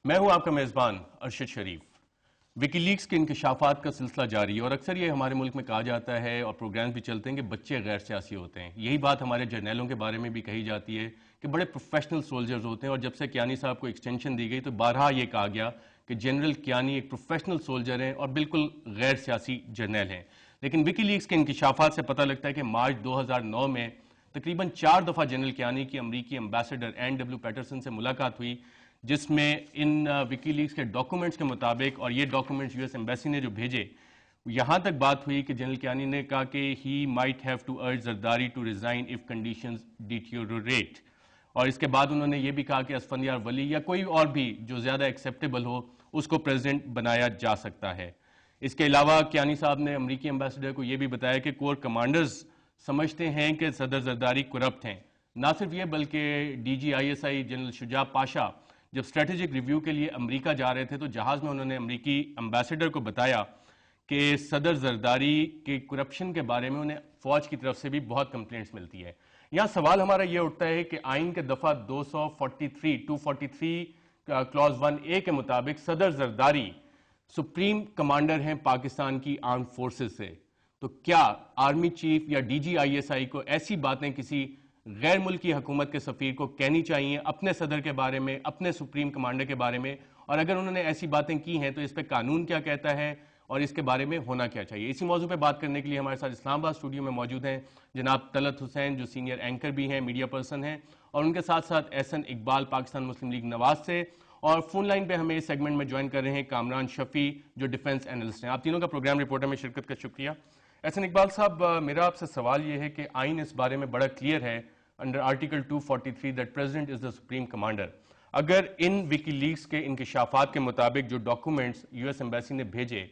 میں ہوں آپ کا میزبان ارشد شریف۔ وکی لیکس کے انکشافات کا سلسلہ جاری ہے اور اکثر یہ ہمارے ملک میں کہا جاتا ہے اور پروگرامز بھی چلتے ہیں کہ بچے غیر سیاسی ہوتے ہیں۔ یہی بات ہمارے جرنیلوں کے بارے میں بھی کہی جاتی ہے کہ بڑے پروفیشنل سولجرز ہوتے ہیں، اور جب سے کیانی صاحب کو ایکسٹینشن دی گئی تو بارہا یہ کہا گیا کہ جنرل کیانی ایک پروفیشنل سولجر ہیں اور بالکل غیر سیاسی جرنیل ہیں۔ لیکن وکی لیکس کے انکشافات سے پتہ لگتا ہے کہ مارچ 2009 میں تقریباً 4 دفعہ جنرل کیانی کی امریکی ایمبیسڈر این ڈبلیو پیٹرسن سے ملاقات ہوئی، جس میں ان وکی لیکس کے ڈاکومنٹس کے مطابق، اور یہ ڈاکومنٹس یو ایس ایمبیسی نے جو بھیجے، یہاں تک بات ہوئی کہ جنرل کیانی نے کہا کہ he might have to urge Zardari to resign if conditions deteriorate, اور اس کے بعد انہوں نے یہ بھی کہا کہ اسفندیار ولی یا کوئی اور بھی جو زیادہ ایکسیپٹیبل ہو اس کو پریزیڈنٹ بنایا جا سکتا ہے۔ اس کے علاوہ کیانی صاحب نے امریکی ایمبیسڈر کو یہ بھی بتایا کہ کور کمانڈرز سمجھتے ہیں کہ صدر زرداری کرپٹ ہیں۔ نہ صرف یہ بلکہ D G I S I general Shuja Pasha جب اسٹریٹجک ریویو کے لیے امریکہ جا رہے تھے تو جہاز میں انہوں نے امریکی ایمبیسڈر کو بتایا کہ صدر زرداری کے کرپشن کے بارے میں انہیں فوج کی طرف سے بھی بہت کمپلینٹس ملتی ہے۔ یہاں سوال ہمارا یہ اٹھتا ہے کہ آئین کے دفعہ 243 کلاز 1A کے مطابق صدر زرداری سپریم کمانڈر ہیں پاکستان کی آرم فورسز سے، تو کیا آرمی چیف یا D G I S I کو ایسی باتیں کسی غیر ملکی حکومت کے سفیر کو کہنی چاہیے اپنے صدر کے بارے میں، اپنے سپریم کمانڈر کے بارے میں؟ اور اگر انہوں نے ایسی باتیں کی ہیں تو اس پہ قانون کیا کہتا ہے اور اس کے بارے میں ہونا کیا چاہیے؟ اسی موضوع پہ بات کرنے کے لیے ہمارے ساتھ اسلام آباد اسٹوڈیو میں موجود ہیں جناب طلعت حسین، جو سینئر اینکر بھی ہیں، میڈیا پرسن ہیں، اور ان کے ساتھ ساتھ احسن اقبال پاکستان مسلم لیگ نواز سے، اور فون لائن پہ ہمیں اس سیگمنٹ میں جوائن کر رہے ہیں کامران شفیع جو ڈیفنس اینالسٹ ہیں۔ آپ تینوں کا پروگرام رپورٹر میں شرکت کا شکریہ۔ احسن اقبال صاحب، میرا آپ سے سوال یہ ہے کہ آئین اس بارے میں بڑا کلیئر ہے under article 243 that president is the supreme commander۔ اگر ان وکی لیکس کے انکشافات کے مطابق جو ڈاکومنٹس یو ایس ایمبیسی نے بھیجے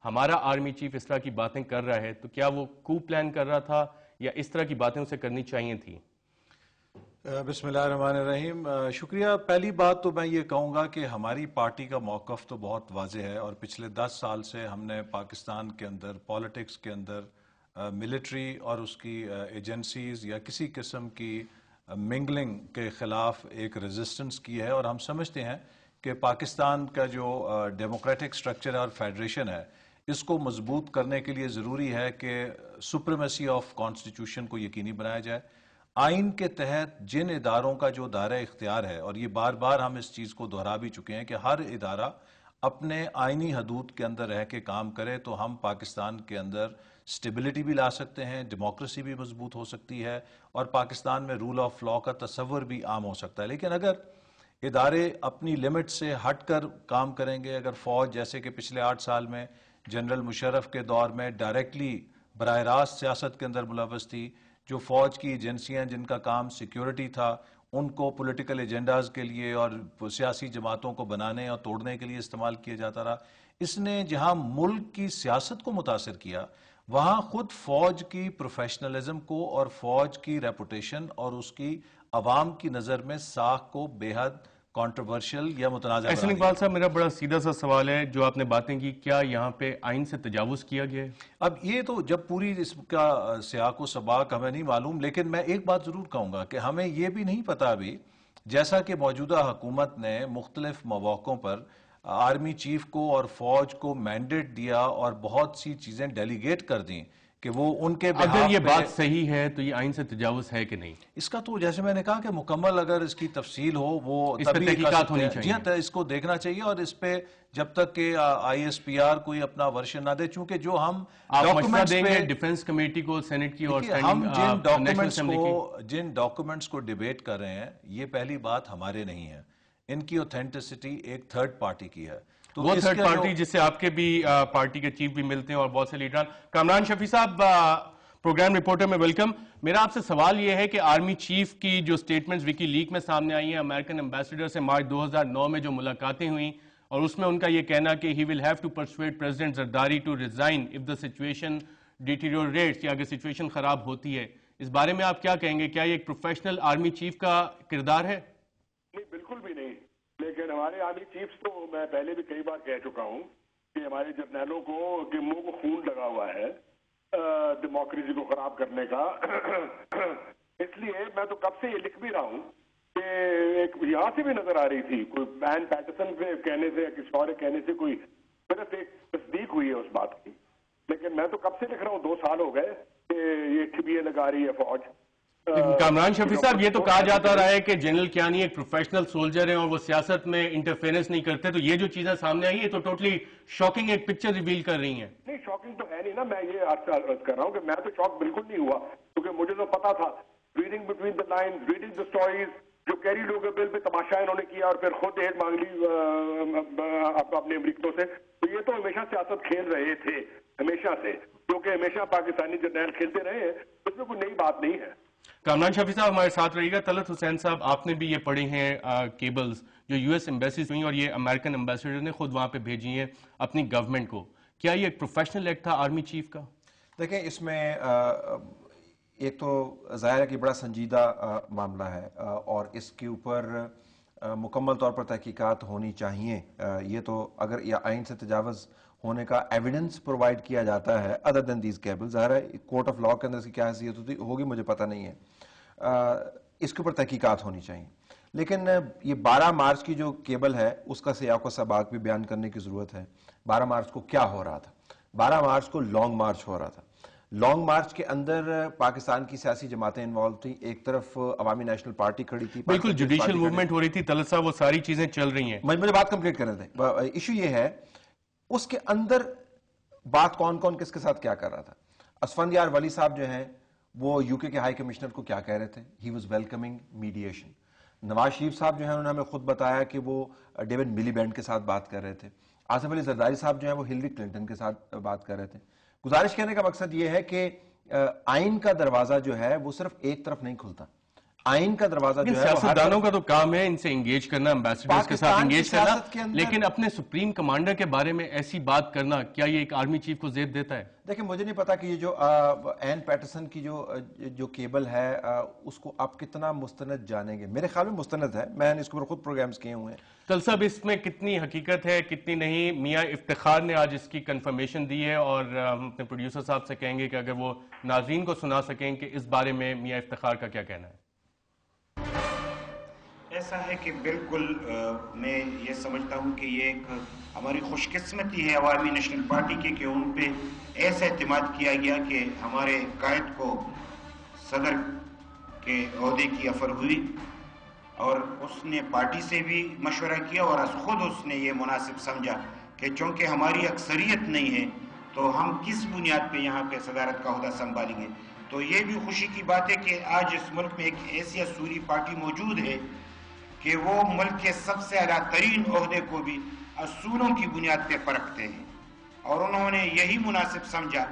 ہمارا آرمی چیف اس طرح کی باتیں کر رہا ہے، تو کیا وہ کو پلان کر رہا تھا یا اس طرح کی باتیں اسے کرنی چاہیے تھی؟ بسم اللہ الرحمن الرحیم۔ شکریہ۔ پہلی بات تو میں یہ کہوں گا کہ ہماری پارٹی کا موقف تو بہت واضح ہے، اور پچھلے 10 سال سے ہم نے پاکستان کے اندر پالیٹکس کے اندر ملٹری اور اس کی ایجنسیز یا کسی قسم کی منگلنگ کے خلاف ایک ریزسٹنس کی ہے، اور ہم سمجھتے ہیں کہ پاکستان کا جو ڈیموکریٹک سٹرکچر اور فیڈریشن ہے اس کو مضبوط کرنے کے لیے ضروری ہے کہ سپریمیسی آف کانسٹیٹیوشن کو یقینی بنایا جائے۔ آئین کے تحت جن اداروں کا جو دائرہ اختیار ہے، اور یہ بار بار ہم اس چیز کو دہرا بھی چکے ہیں کہ ہر ادارہ اپنے آئینی حدود کے اندر رہ کے کام کرے، تو ہم پاکستان کے اندر سٹیبلٹی بھی لا سکتے ہیں، ڈیموکریسی بھی مضبوط ہو سکتی ہے، اور پاکستان میں رول آف لا کا تصور بھی عام ہو سکتا ہے۔ لیکن اگر ادارے اپنی لمٹ سے ہٹ کر کام کریں گے، اگر فوج جیسے کہ پچھلے 8 سال میں جنرل مشرف کے دور میں ڈائریکٹلی براہ راست سیاست کے اندر ملوث تھی، جو فوج کی ایجنسیاں جن کا کام سیکیورٹی تھا ان کو پولیٹیکل ایجنڈاز کے لیے اور سیاسی جماعتوں کو بنانے اور توڑنے کے لیے استعمال کیا جاتا رہا، اس نے جہاں ملک کی سیاست کو متاثر کیا وہاں خود فوج کی پروفیشنلزم کو اور فوج کی ریپوٹیشن اور اس کی عوام کی نظر میں ساکھ کو بے حد کانٹروورشل یا متنازع احسن بنا دیا۔ اقبال صاحب، میرا بڑا سیدھا سا سوال ہے، جو آپ نے باتیں کی، کیا یہاں پہ آئین سے تجاوز کیا گیا ہے؟ اب یہ تو جب پوری اس کا سیاق و سباق ہمیں نہیں معلوم، لیکن میں ایک بات ضرور کہوں گا کہ ہمیں یہ بھی نہیں پتا ابھی، جیسا کہ موجودہ حکومت نے مختلف مواقعوں پر آرمی چیف کو اور فوج کو مینڈیٹ دیا اور بہت سی چیزیں ڈیلیگیٹ کر دیں کہ وہ ان کے اگر یہ بہاف بات پہ، صحیح ہے تو یہ آئین سے تجاوز ہے کہ نہیں؟ اس کا تو جیسے میں نے کہا کہ مکمل اگر اس کی تفصیل ہو وہ اس پہ تبھی تحقیقات ہونی چاہیے۔ جی ہاں، اس کو دیکھنا چاہیے، اور اس پہ جب تک کہ آئی ایس پی آر کوئی اپنا ورشن نہ دے، چونکہ جو ہم آپ مشورہ ڈاکومنٹس دیں گے پہ، ڈیفنس کمیٹی کو، سینٹ کی اور دیکھیے ہم نیشنل اسمبلی کی؟ جن ڈاکومنٹس کو ڈیبیٹ کر رہے ہیں یہ پہلی بات ہمارے نہیں ہے، ان کی اوتھینٹسٹی ایک تھرڈ پارٹی کی ہے، تو وہ اس تھرڈ کا پارٹی جس سے آپ کے بھی پارٹی کے چیف بھی ملتے ہیں اور بہت سے لیڈران۔ کامران شفیع صاحب، پروگرام رپورٹر میں ویلکم۔ میرا آپ سے سوال یہ ہے کہ آرمی چیف کی جو سٹیٹمنٹس وکی لیک میں سامنے آئی ہیں، امریکن ایمبیسڈر سے مارچ 2009 میں جو ملاقاتیں ہوئیں، اور اس میں ان کا یہ کہنا کہ he will have to persuade president Zardari to resign if the situation deteriorates, یا اگر سچویشن خراب ہوتی ہے، اس بارے میں آپ کیا کہیں گے؟ کیا یہ ایک پروفیشنل آرمی چیف کا کردار ہے؟ نہیں، بالکل بھی نہیں، لیکن ہمارے آرمی چیفز تو میں پہلے بھی کئی بار کہہ چکا ہوں کہ ہمارے جرنیلوں کو کہ منہ کو خون لگا ہوا ہے ڈیموکریسی کو خراب کرنے کا۔ اس لیے میں تو کب سے یہ لکھ بھی رہا ہوں کہ ایک یہاں سے بھی نظر آ رہی تھی، کوئی این پیٹرسن سے کہنے سے یا کسی اور کہنے سے کوئی صرف ایک تصدیق ہوئی ہے اس بات کی. لیکن میں تو کب سے لکھ رہا ہوں، 2 سال ہو گئے کہ یہ ٹھبیے لگا رہی ہے فوج. کامران شفیع صاحب، یہ تو کہا جاتا رہا ہے کہ جنرل کیانی ایک پروفیشنل سولجر ہیں اور وہ سیاست میں انٹرفیرنس نہیں کرتے، تو یہ جو چیزیں سامنے آئی ہیں تو ٹوٹلی شاکنگ ایک پکچر ریویل کر رہی ہیں. نہیں، شاکنگ تو ہے نہیں نا. میں یہ عرض کر رہا ہوں کہ میں تو شاک بالکل نہیں ہوا، کیونکہ مجھے تو پتا تھا، reading between the lines, reading the stories, جو کیری لوگر بل پہ تماشا انہوں نے کیا اور پھر خود ایڈ مانگ لی اپنے امریکتوں سے. تو یہ تو ہمیشہ سیاست کھیل رہے تھے، ہمیشہ سے، کیونکہ ہمیشہ پاکستانی جرنیل کھیلتے رہے ہیں. اس میں کوئی نئی بات نہیں ہے. کامران شفیع صاحب ہمارے ساتھ رہیے گا. طلعت حسین صاحب، آپ نے بھی یہ پڑھے ہیں کیبلز جو یو ایس ایمبیسیز ہوئی اور یہ امریکن ایمبیسیڈر نے خود وہاں پہ بھیجی ہیں اپنی گورنمنٹ کو. کیا یہ ایک پروفیشنل ایکٹ تھا آرمی چیف کا؟ دیکھیں، اس میں ایک تو ظاہر ہے کہ بڑا سنجیدہ معاملہ ہے اور اس کے اوپر مکمل طور پر تحقیقات ہونی چاہیے. یہ تو اگر یہ آئین سے تجاوز ہونے کا ایویڈنس پرووائڈ کیا جاتا ہے ادر دین دیز کیبل، ظاہر ہے کورٹ آف لاء کے اندر اس کی کیا حیثیت ہوگی مجھے پتہ نہیں ہے. اس کے اوپر تحقیقات ہونی چاہیے. لیکن یہ 12 مارچ کی جو کیبل ہے اس کا سیاق و سباق بھی بیان کرنے کی ضرورت ہے. 12 مارچ کو کیا ہو رہا تھا؟ 12 مارچ کو لانگ مارچ ہو رہا تھا. لانگ مارچ کے اندر پاکستان کی سیاسی جماعتیں انوالو تھیں. ایک طرف عوامی نیشنل پارٹی کھڑی تھی، بالکل جوڈیشل موومنٹ ہو رہی تھی. طلعت صاحب، وہ ساری چیزیں چل رہی ہیں. مجھے بات کمپلیٹ کرنے دیں. ایشو یہ ہے اس کے اندر بات کون کون کس کے ساتھ کیا کر رہا تھا. اسفندیار ولی صاحب جو ہیں وہ یو کے ہائی کمشنر کو کیا کہہ رہے تھے؟ He was welcoming mediation. Nawaz Sharif صاحب جو ہیں انہوں نے ہمیں خود بتایا کہ وہ ڈیوڈ ملی بینڈ کے ساتھ بات کر رہے تھے. آصف علی زرداری صاحب جو ہیں وہ ہلری کلنٹن کے ساتھ بات کر رہے تھے. گزارش کرنے کا مقصد یہ ہے کہ آئین کا دروازہ جو ہے وہ صرف ایک طرف نہیں کھلتا. آئین کا دروازہ جو ہے سیاستدانوں کا تو کام ہے ان سے انگیج کرنا، امبیسڈرز کے ساتھ انگیج کرنا، لیکن اپنے سپریم کمانڈر کے بارے میں ایسی بات کرنا، کیا یہ ایک آرمی چیف کو زیب دیتا ہے؟ دیکھیں، مجھے نہیں پتا کہ یہ جو این پیٹرسن کی جو کیبل ہے اس کو آپ کتنا مستند جانیں گے. میرے خیال میں مستند ہے، میں نے اس کے اوپر خود پروگرامز کیے ہوئے ہیں. کل صاحب، اس میں کتنی حقیقت ہے کتنی نہیں؟ میاں افتخار نے آج اس کی کنفرمیشن دی ہے اور ہم اپنے پروڈیوسر صاحب سے کہیں گے کہ اگر وہ ناظرین کو سنا سکیں کہ اس بارے میں میاں افتخار کا کیا کہنا ہے. ایسا ہے کہ بالکل میں یہ سمجھتا ہوں کہ یہ ایک ہماری خوش قسمتی ہے عوامی نیشنل پارٹی کی کہ ان پہ ایسا اعتماد کیا گیا کہ ہمارے قائد کو صدر کے عہدے کی آفر ہوئی اور اس نے پارٹی سے بھی مشورہ کیا اور خود اس نے یہ مناسب سمجھا کہ چونکہ ہماری اکثریت نہیں ہے تو ہم کس بنیاد پہ یہاں پہ صدارت کا عہدہ سنبھالیں گے. تو یہ بھی خوشی کی بات ہے کہ آج اس ملک میں ایک ایسی اسوری پارٹی موجود ہے کہ وہ ملک کے سب سے اعلیٰ ترین عہدے کو بھی اصولوں کی بنیاد پہ پرکھتے ہیں اور انہوں نے یہی مناسب سمجھا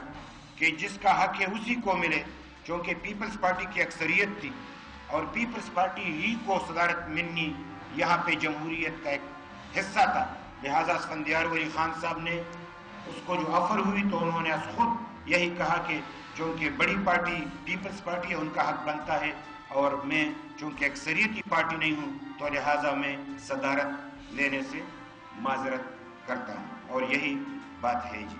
کہ جس کا حق ہے اسی کو ملے. چونکہ پیپلز پارٹی کی اکثریت تھی اور پیپلز پارٹی ہی کو صدارت ملنی یہاں پہ جمہوریت کا ایک حصہ تھا، لہٰذا اسفندیار ولی خان صاحب نے اس کو جو آفر ہوئی تو انہوں نے خود یہی کہا کہ چونکہ بڑی پارٹی پیپلز پارٹی ہے ان کا حق بنتا ہے اور میں چونکہ اکثریت کی پارٹی نہیں ہوں تو لہٰذا میں صدارت لینے سے معذرت کرتا ہوں اور یہی بات ہے. جی،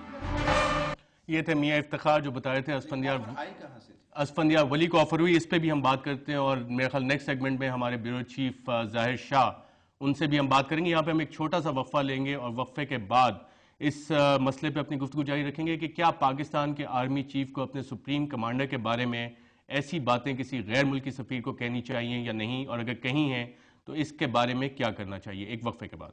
یہ تھے میاں افتخار جو بتا رہے تھے اسفندیار ولی کو آفر ہوئی. اس پہ بھی ہم بات کرتے ہیں اور میرے خیال نیکسٹ سیگمنٹ میں ہمارے بیورو چیف ظاہر شاہ ان سے بھی ہم بات کریں گے. یہاں پہ ہم ایک چھوٹا سا وقفہ لیں گے اور وقفے کے بعد اس مسئلے پہ اپنی گفتگو جاری رکھیں گے کہ کیا پاکستان کے آرمی چیف کو اپنے سپریم کمانڈر کے بارے میں ایسی باتیں کسی غیر ملکی سفیر کو کہنی چاہیے یا نہیں، اور اگر کہیں ہیں تو اس کے بارے میں کیا کرنا چاہیے. ایک وقفے کے بعد.